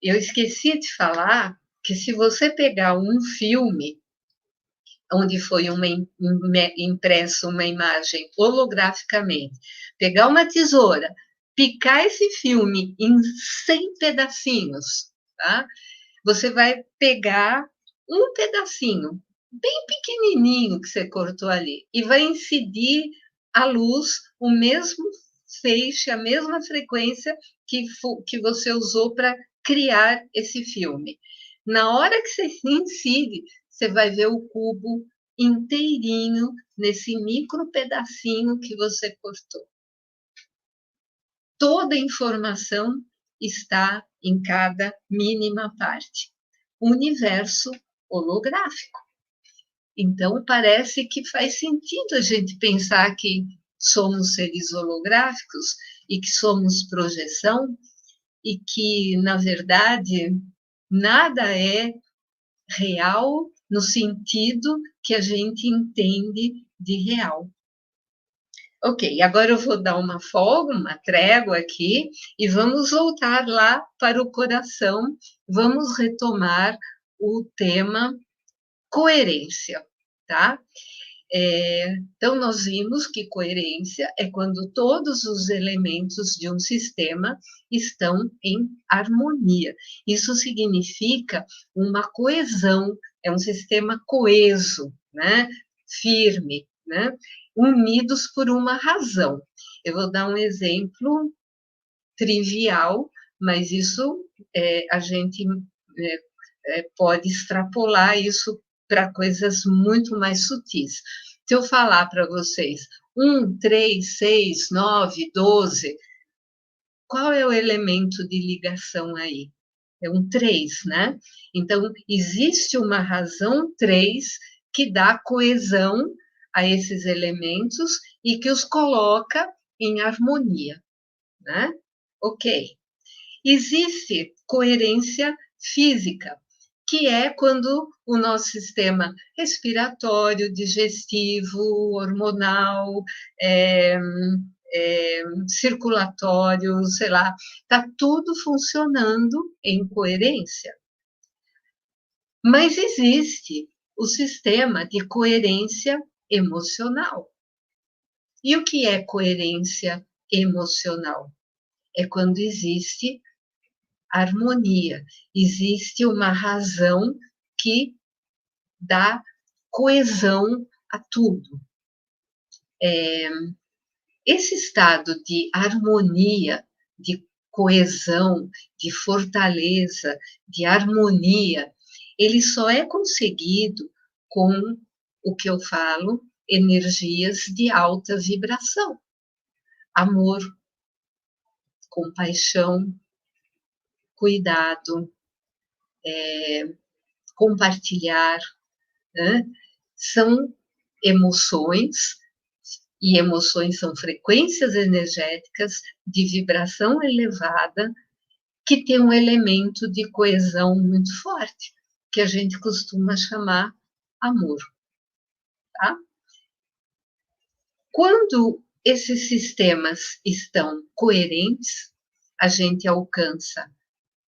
Eu esqueci de falar que se você pegar um filme onde foi impresso uma imagem holograficamente, pegar uma tesoura, picar esse filme em 100 pedacinhos, tá? Você vai pegar um pedacinho, bem pequenininho que você cortou ali, e vai incidir a luz, o mesmo feixe, a mesma frequência que você usou para criar esse filme. Na hora que você incide, você vai ver o cubo inteirinho nesse micro pedacinho que você cortou. Toda a informação está em cada mínima parte. Universo holográfico. Então, parece que faz sentido a gente pensar que somos seres holográficos e que somos projeção e que, na verdade, nada é real no sentido que a gente entende de real. Ok, agora eu vou dar uma folga, uma trégua aqui, e vamos voltar lá para o coração, vamos retomar o tema coerência, tá? Então, nós vimos que coerência é quando todos os elementos de um sistema estão em harmonia. Isso significa uma coesão, é um sistema coeso, né? Firme, né? Unidos por uma razão. Eu vou dar um exemplo trivial, mas isso a gente pode extrapolar isso para coisas muito mais sutis. Se eu falar para vocês 1, 3, 6, 9, 12, qual é o elemento de ligação aí? É um 3, né? Então, existe uma razão 3 que dá coesão a esses elementos e que os coloca em harmonia, né? Ok. Existe coerência física, que é quando o nosso sistema respiratório, digestivo, hormonal, é, circulatório, sei lá, está tudo funcionando em coerência. Mas existe o sistema de coerência emocional. E o que é coerência emocional? É quando existe harmonia, existe uma razão que dá coesão a tudo. Esse estado de harmonia, de coesão, de fortaleza, de harmonia, ele só é conseguido com o que eu falo, energias de alta vibração. Amor, compaixão, cuidado, compartilhar, né? São emoções, e emoções são frequências energéticas de vibração elevada que tem um elemento de coesão muito forte, que a gente costuma chamar amor, tá? Quando esses sistemas estão coerentes, a gente alcança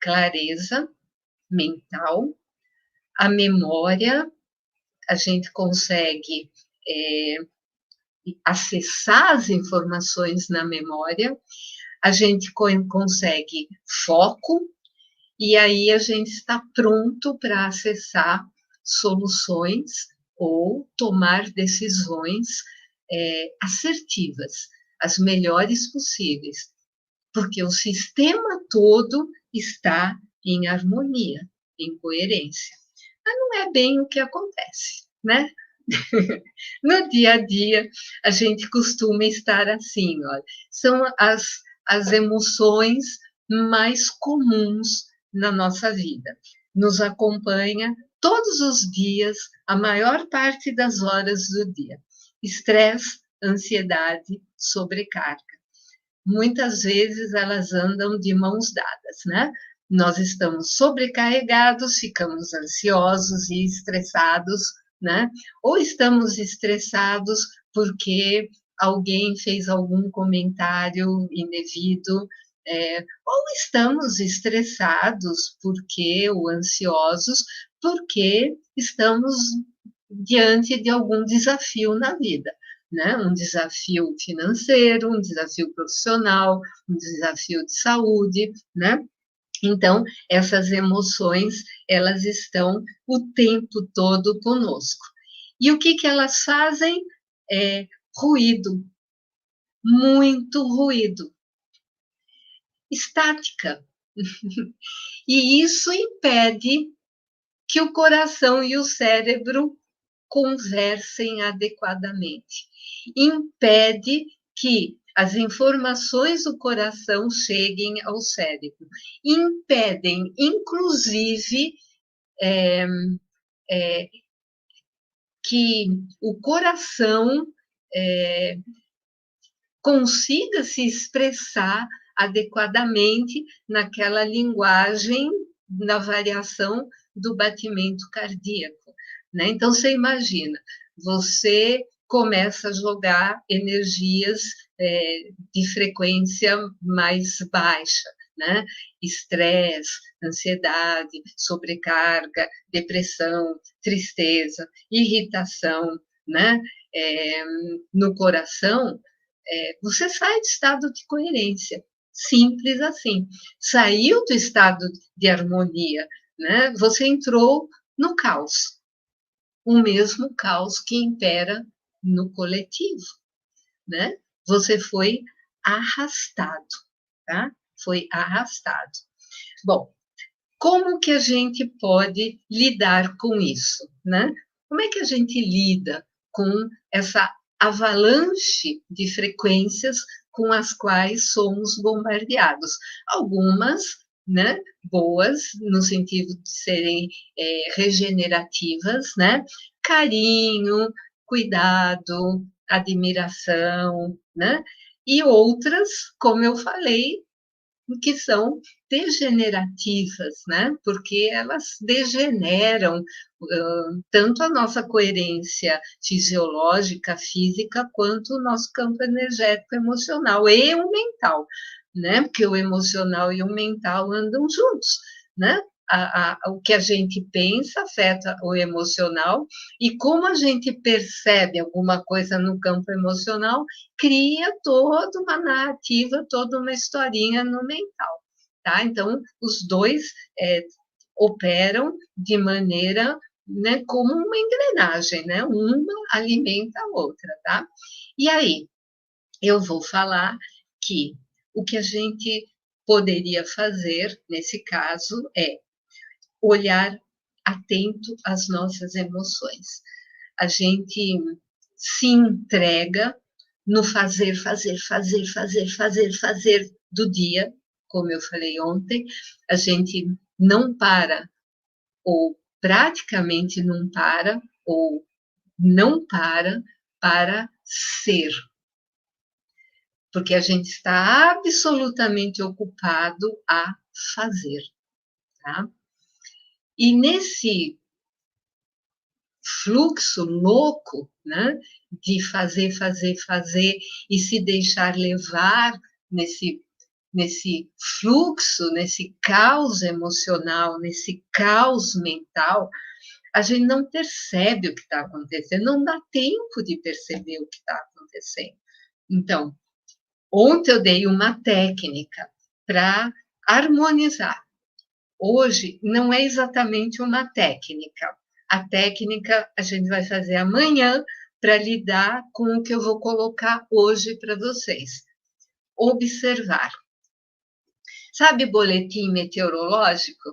clareza mental, a memória, a gente consegue acessar as informações na memória, a gente consegue foco, e aí a gente está pronto para acessar soluções ou tomar decisões assertivas, as melhores possíveis, porque o sistema todo está em harmonia, em coerência. Mas não é bem o que acontece, né? No dia a dia, a gente costuma estar assim, olha, são as emoções mais comuns na nossa vida. Nos acompanha todos os dias, a maior parte das horas do dia. Estresse, ansiedade, sobrecarga. Muitas vezes elas andam de mãos dadas, né? Nós estamos sobrecarregados, ficamos ansiosos e estressados, né? Ou estamos estressados porque alguém fez algum comentário indevido, ou estamos estressados porque, ou ansiosos, porque estamos diante de algum desafio na vida, né? Um desafio financeiro, um desafio profissional, um desafio de saúde, né? Então, essas emoções, elas estão o tempo todo conosco. E o que que elas fazem? Ruído, muito ruído, estática. E isso impede que o coração e o cérebro conversem adequadamente. Impede que as informações do coração cheguem ao cérebro. Impedem, inclusive, que o coração consiga se expressar adequadamente naquela linguagem, na variação do batimento cardíaco, né? Então, você imagina, você começa a jogar energias de frequência mais baixa, né? Estresse, ansiedade, sobrecarga, depressão, tristeza, irritação, né? No coração, você sai do estado de coerência, simples assim. Saiu do estado de harmonia, né? Você entrou no caos, o mesmo caos que impera no coletivo, né? Você foi arrastado, tá? Foi arrastado. Bom, como que a gente pode lidar com isso, né? Como é que a gente lida com essa avalanche de frequências com as quais somos bombardeados? Algumas, né, boas, no sentido de serem regenerativas, né? Carinho, cuidado, admiração, né? e outras, como eu falei, que são degenerativas, né? Porque elas degeneram tanto a nossa coerência fisiológica, física, quanto o nosso campo energético, emocional e o mental, né? Porque o emocional e o mental andam juntos, né? O que a gente pensa afeta o emocional, e como a gente percebe alguma coisa no campo emocional, cria toda uma narrativa, toda uma historinha no mental, tá? Então, os dois operam de maneira, né, como uma engrenagem, né? Uma alimenta a outra, tá? E aí, eu vou falar que o que a gente poderia fazer nesse caso é olhar atento às nossas emoções. A gente se entrega no fazer, fazer, fazer, fazer, fazer, fazer do dia, como eu falei ontem, a gente não para, ou praticamente não para, ou não para ser, porque a gente está absolutamente ocupado a fazer, tá? E nesse fluxo louco, né, de fazer, fazer, fazer e se deixar levar nesse fluxo, nesse caos emocional, nesse caos mental, a gente não percebe o que está acontecendo, não dá tempo de perceber o que está acontecendo. Então, ontem eu dei uma técnica para harmonizar. Hoje não é exatamente uma técnica. A técnica a gente vai fazer amanhã para lidar com o que eu vou colocar hoje para vocês. Observar. Sabe boletim meteorológico?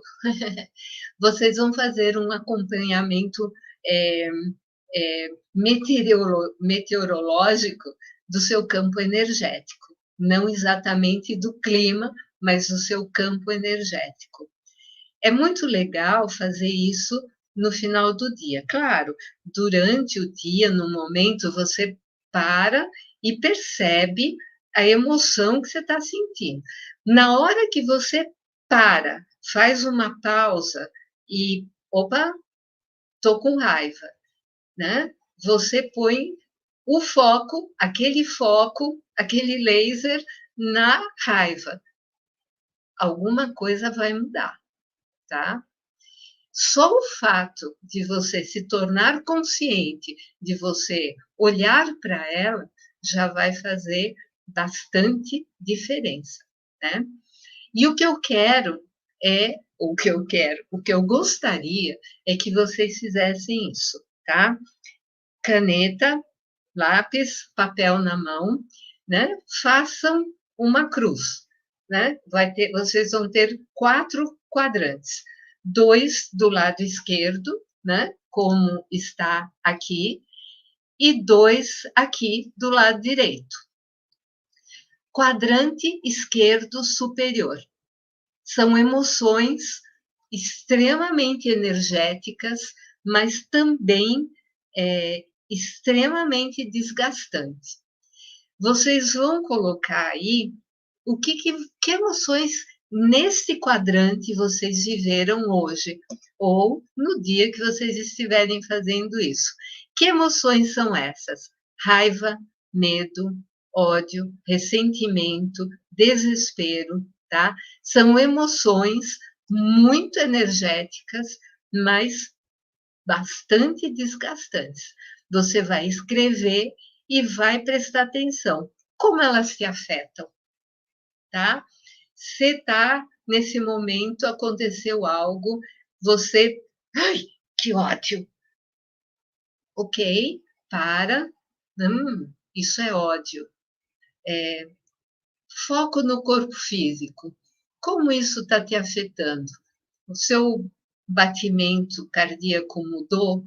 Vocês vão fazer um acompanhamento meteorológico do seu campo energético. Não exatamente do clima, mas do seu campo energético. É muito legal fazer isso no final do dia. Claro, durante o dia, no momento, você para e percebe a emoção que você está sentindo. Na hora que você para, faz uma pausa e, opa, estou com raiva, né? Você põe o foco, aquele laser na raiva. Alguma coisa vai mudar, tá? Só o fato de você se tornar consciente, de você olhar para ela, já vai fazer bastante diferença, né? E o que eu quero o que eu gostaria é que vocês fizessem isso, tá? Caneta, lápis, papel na mão, né? Façam uma cruz, né? Vocês vão ter 4 quadrantes, 2 do lado esquerdo, né? Como está aqui, e 2 aqui do lado direito. Quadrante esquerdo superior. São emoções extremamente energéticas, mas também extremamente desgastantes. Vocês vão colocar aí que emoções neste quadrante vocês viveram hoje, ou no dia que vocês estiverem fazendo isso. Que emoções são essas? Raiva, medo, ódio, ressentimento, desespero, tá? São emoções muito energéticas, mas bastante desgastantes. Você vai escrever e vai prestar atenção como elas te afetam, tá? Se tá nesse momento aconteceu algo, você, ai, que ódio. Ok, para. Isso é ódio. Foco no corpo físico. Como isso está te afetando? O seu batimento cardíaco mudou?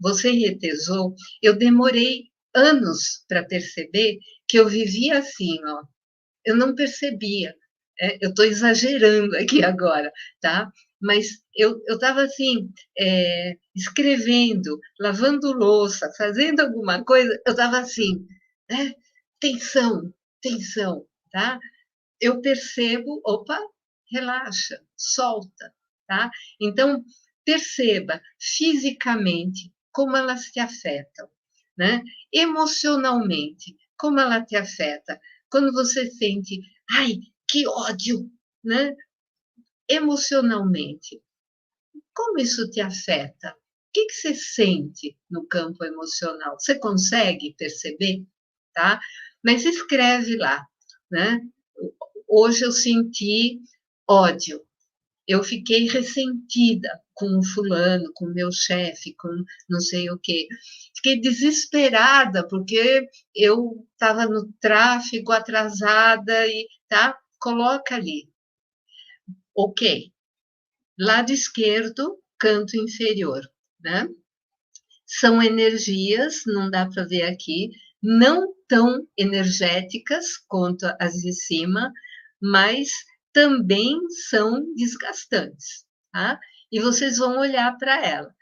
Você retesou? Eu demorei anos para perceber que eu vivia assim, ó. Eu não percebia. Eu estou exagerando aqui agora, tá? Mas eu estava assim, escrevendo, lavando louça, fazendo alguma coisa, eu estava assim, né? tensão, tensão, tá? Eu percebo, opa, relaxa, solta, tá? Então, perceba fisicamente como elas te afetam, né? Emocionalmente, como ela te afeta. Quando você sente, ai, que ódio, né? Emocionalmente, como isso te afeta? O que você sente no campo emocional? Você consegue perceber? Tá? Mas escreve lá, né? Hoje eu senti ódio, eu fiquei ressentida com o fulano, com o meu chefe, com não sei o quê. Fiquei desesperada porque eu estava no tráfego, atrasada e tá? Coloca ali. Ok. Lado esquerdo, canto inferior, né? São energias, não dá para ver aqui, não tão energéticas quanto as de cima, mas também são desgastantes, tá? E vocês vão olhar para ela.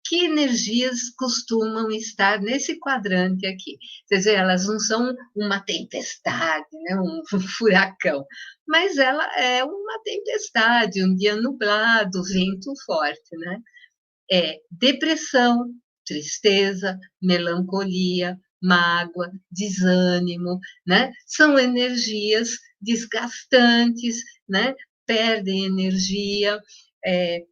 Que energias costumam estar nesse quadrante aqui? Quer dizer, elas não são uma tempestade, né? um furacão, mas ela é uma tempestade, um dia nublado, vento forte, né? É depressão, tristeza, melancolia, mágoa, desânimo, né? São energias desgastantes, né? Perdem energia,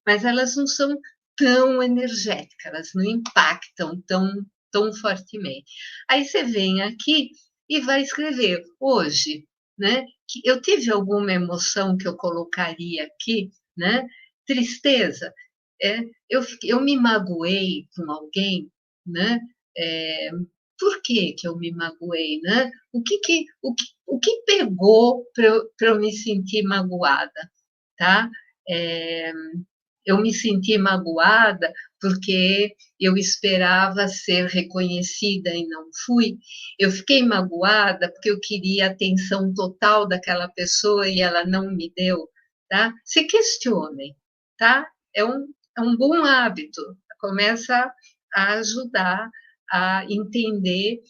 mas elas não são tão energéticas, elas não impactam tão fortemente. Aí você vem aqui e vai escrever hoje, né? Que eu tive alguma emoção que eu colocaria aqui, né? Tristeza, é, eu me magoei com alguém, né? É, por que eu me magoei, né? O que pegou para eu me sentir magoada, tá? É, eu me senti magoada porque eu esperava ser reconhecida e não fui. Eu fiquei magoada porque eu queria a atenção total daquela pessoa e ela não me deu, tá? Se questionem, tá? É um bom hábito. Começa a ajudar a entender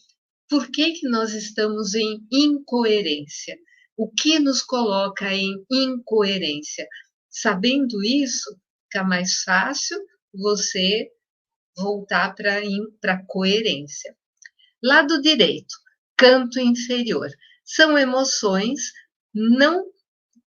por que nós estamos em incoerência. O que nos coloca em incoerência? Sabendo isso, fica mais fácil você voltar para a coerência. Lado direito, canto inferior. São emoções não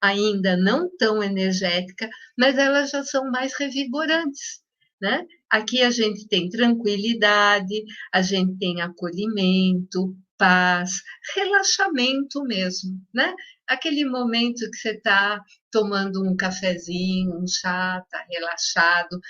ainda não tão energética, mas elas já são mais revigorantes, né? Aqui a gente tem tranquilidade, a gente tem acolhimento, paz, relaxamento mesmo, né? Aquele momento que você está tomando um cafezinho, um chá, está relaxado,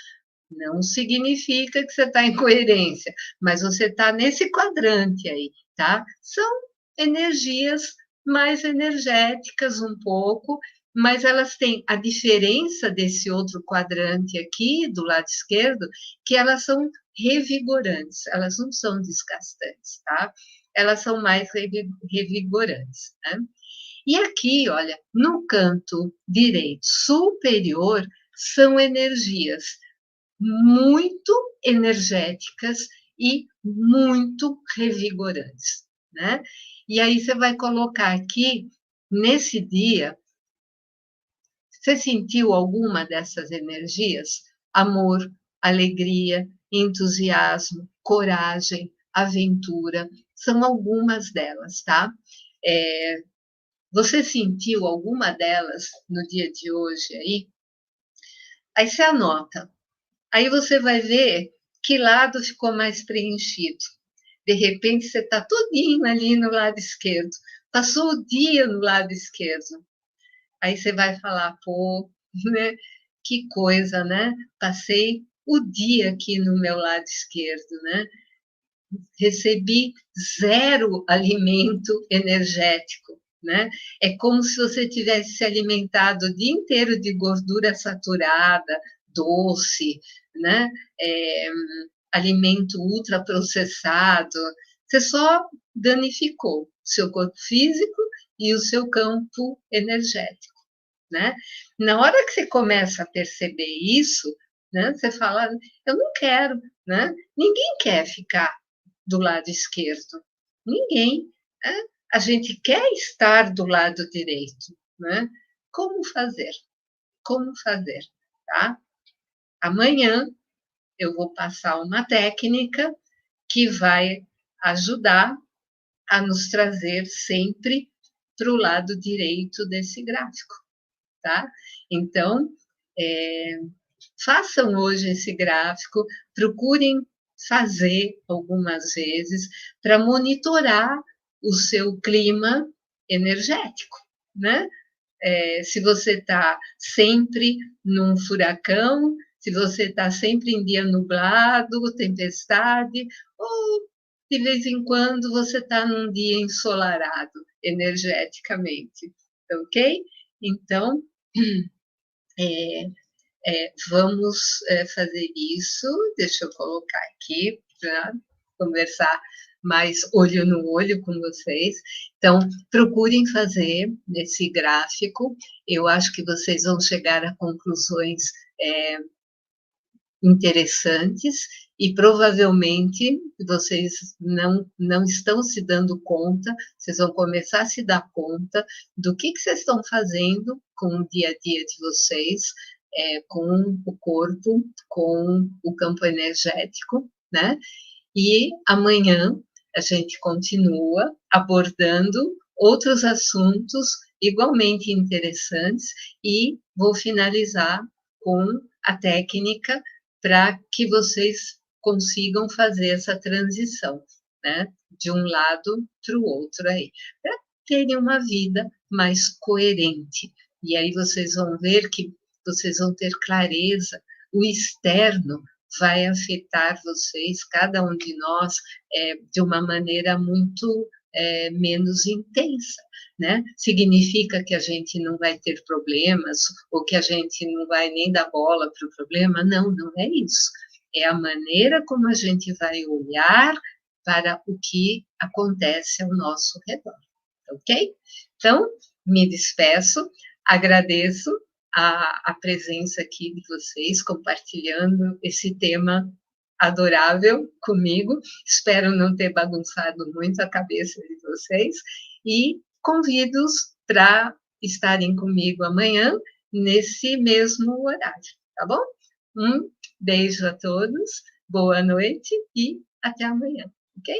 não significa que você está em coerência, mas você está nesse quadrante aí, tá? São energias mais energéticas um pouco, mas elas têm a diferença desse outro quadrante aqui, do lado esquerdo, que elas são revigorantes, elas não são desgastantes, tá? Elas são mais revigorantes, né? E aqui, olha, no canto direito superior, são energias muito energéticas e muito revigorantes, né? E aí você vai colocar aqui, nesse dia, você sentiu alguma dessas energias? Amor, alegria, entusiasmo, coragem, aventura, são algumas delas, tá? É, você sentiu alguma delas no dia de hoje aí? Aí você anota. Aí você vai ver que lado ficou mais preenchido. De repente, você está todinho ali no lado esquerdo. Passou o dia no lado esquerdo. Aí você vai falar, pô, né? Que coisa, né? Passei o dia aqui no meu lado esquerdo, né? Recebi zero alimento energético, né? É como se você tivesse se alimentado o dia inteiro de gordura saturada, doce, né? É, alimento ultraprocessado. Você só danificou o seu corpo físico e o seu campo energético, né? Na hora que você começa a perceber isso, né? Você fala, eu não quero, né? Ninguém quer ficar do lado esquerdo. Ninguém. Né? a gente quer estar do lado direito, né? Como fazer? Como fazer, tá? Amanhã eu vou passar uma técnica que vai ajudar a nos trazer sempre para o lado direito desse gráfico, tá? Então, é, façam hoje esse gráfico, procurem fazer algumas vezes para monitorar o seu clima energético, né? Se você está sempre num furacão, se você está sempre em dia nublado, tempestade, ou de vez em quando você está num dia ensolarado energeticamente, ok? Então, é, vamos fazer isso. Deixa eu colocar aqui para conversar mais olho no olho com vocês. Então, procurem fazer esse gráfico. Eu acho que vocês vão chegar a conclusões interessantes e provavelmente vocês não estão se dando conta, vocês vão começar a se dar conta do que vocês estão fazendo com o dia a dia de vocês, com o corpo, com o campo energético, né? E amanhã a gente continua abordando outros assuntos igualmente interessantes e vou finalizar com a técnica para que vocês consigam fazer essa transição, né? De um lado para o outro aí, para terem uma vida mais coerente. E aí vocês vão ver que vocês vão ter clareza, o externo vai afetar vocês, cada um de nós, de uma maneira muito menos intensa, né? Significa que a gente não vai ter problemas, ou que a gente não vai nem dar bola para o problema? Não, não é isso. É a maneira como a gente vai olhar para o que acontece ao nosso redor, ok? Então, me despeço, agradeço a presença aqui de vocês, compartilhando esse tema adorável comigo. Espero não ter bagunçado muito a cabeça de vocês e convido-os para estarem comigo amanhã nesse mesmo horário, tá bom? Um beijo a todos, boa noite e até amanhã, ok?